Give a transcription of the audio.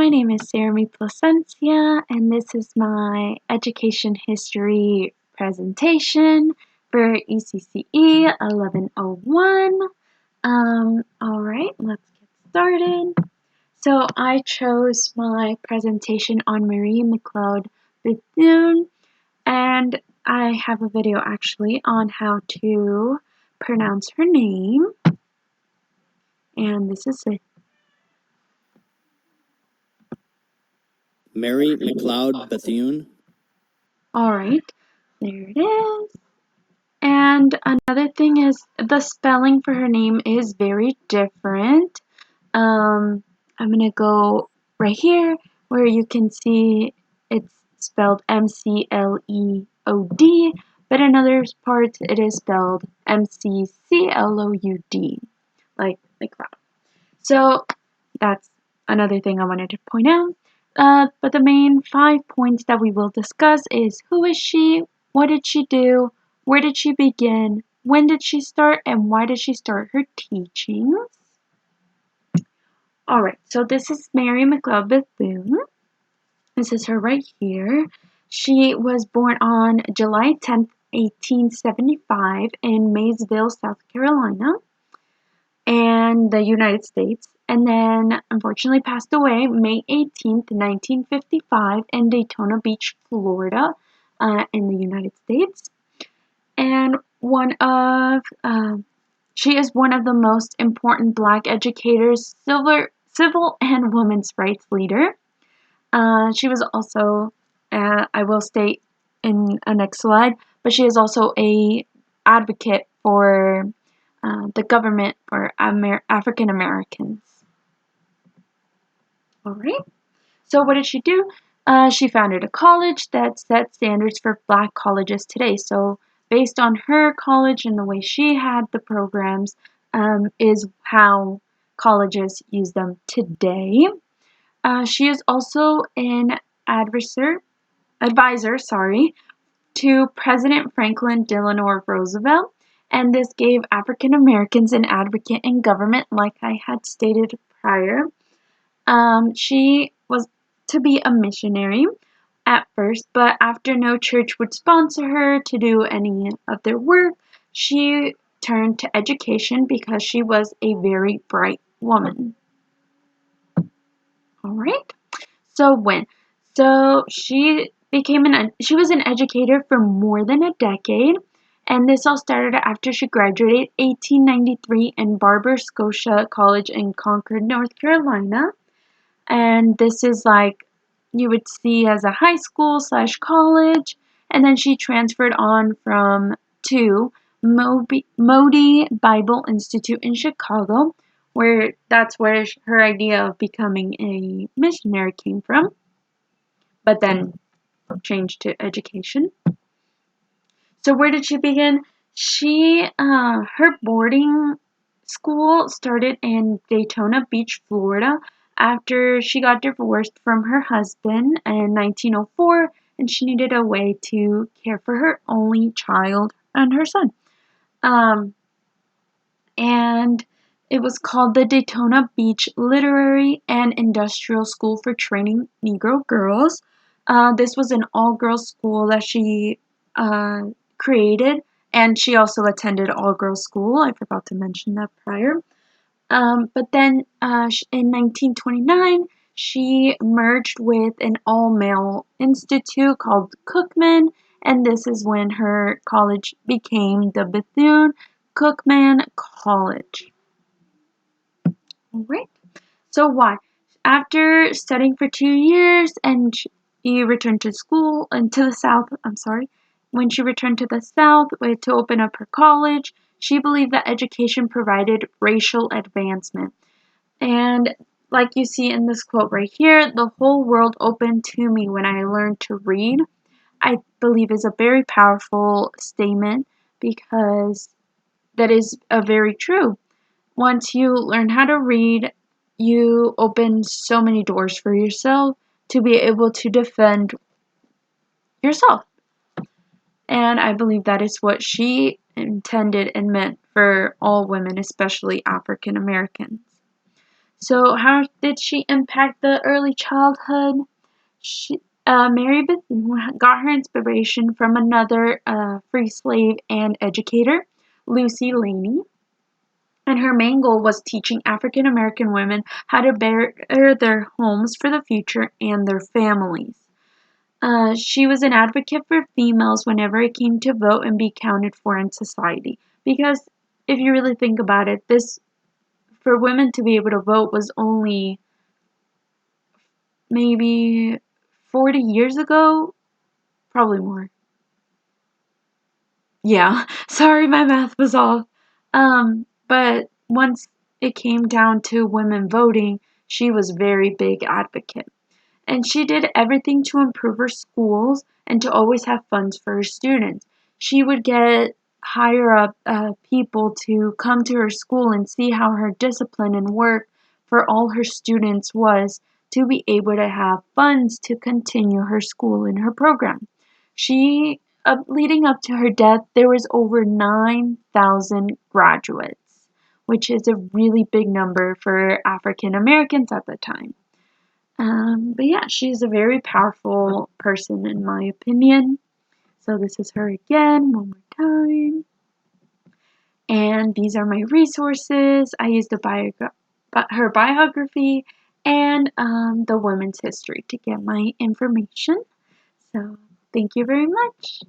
my name is Sarah Placencia, and this is my education history presentation for ECCE 1101. Alright, let's get started. So I chose my presentation on Marie McLeod Bethune, and I have a video actually on how to pronounce her name, and this is it. Mary McLeod Bethune. Alright, there it is. And another thing is the spelling for her name is very different. I'm going to go right here where you can see it's spelled McLeod, but in other parts it is spelled McCloud, like McLeod. So that's another thing I wanted to point out. But the main 5 points that we will discuss is who is she, what did she do, where did she begin, when did she start, and why did she start her teachings. Alright, so this is Mary McLeod Bethune. This is her right here. She was born on July 10th, 1875 in Maysville, South Carolina, and the United States, and then unfortunately passed away May 18th, 1955 in Daytona Beach, Florida, in the United States. And she is one of the most important Black educators, civil and women's rights leader. She was also, I will state in a next slide, but she is also a advocate for the government for African Americans. Alright, so what did she do? She founded a college that set standards for Black colleges today. So based on her college and the way she had the programs is how colleges use them today. She is also an advisor, to President Franklin Delano Roosevelt, and this gave African Americans an advocate in government, like I had stated prior. She was to be a missionary at first, but after no church would sponsor her to do any of their work, she turned to education because she was a very bright woman. Alright, so when? So she was an educator for more than a decade, and this all started after she graduated 1893 in Barber Scotia College in Concord, North Carolina. And this is like you would see as a high school / college, and then she transferred on to Moody Bible Institute in Chicago, that's where her idea of becoming a missionary came from, but then changed to education. So where did she begin? Her boarding school started in Daytona Beach, Florida, after she got divorced from her husband in 1904, and she needed a way to care for her only child and her son. And it was called the Daytona Beach Literary and Industrial School for Training Negro Girls. This was an all-girls school that she created, and she also attended all-girls school. I forgot to mention that prior. But then in 1929, she merged with an all-male institute called Cookman, and this is when her college became the Bethune-Cookman College. Alright, so why? After studying for 2 years and she returned to school and to the South, when she returned to the South to open up her college, she believed that education provided racial advancement. And like you see in this quote right here, the whole world opened to me when I learned to read, I believe is a very powerful statement because that is very true. Once you learn how to read, you open so many doors for yourself to be able to defend yourself. And I believe that is what she intended and meant for all women, especially African Americans. So how did she impact the early childhood? Mary Bethune got her inspiration from another free slave and educator, Lucy Laney, and her main goal was teaching African American women how to better their homes for the future and their families. She was an advocate for females whenever it came to vote and be counted for in society. Because if you really think about it, this for women to be able to vote was only maybe 40 years ago, probably more. Yeah, sorry, my math was off. But once it came down to women voting, she was very big advocate. And she did everything to improve her schools and to always have funds for her students. She would get higher up people to come to her school and see how her discipline and work for all her students was to be able to have funds to continue her school and her program. She, leading up to her death, there was over 9,000 graduates, which is a really big number for African Americans at the time. But yeah, she's a very powerful person in my opinion. So this is her again, one more time. And these are my resources. I used her biography and the women's history to get my information. So thank you very much.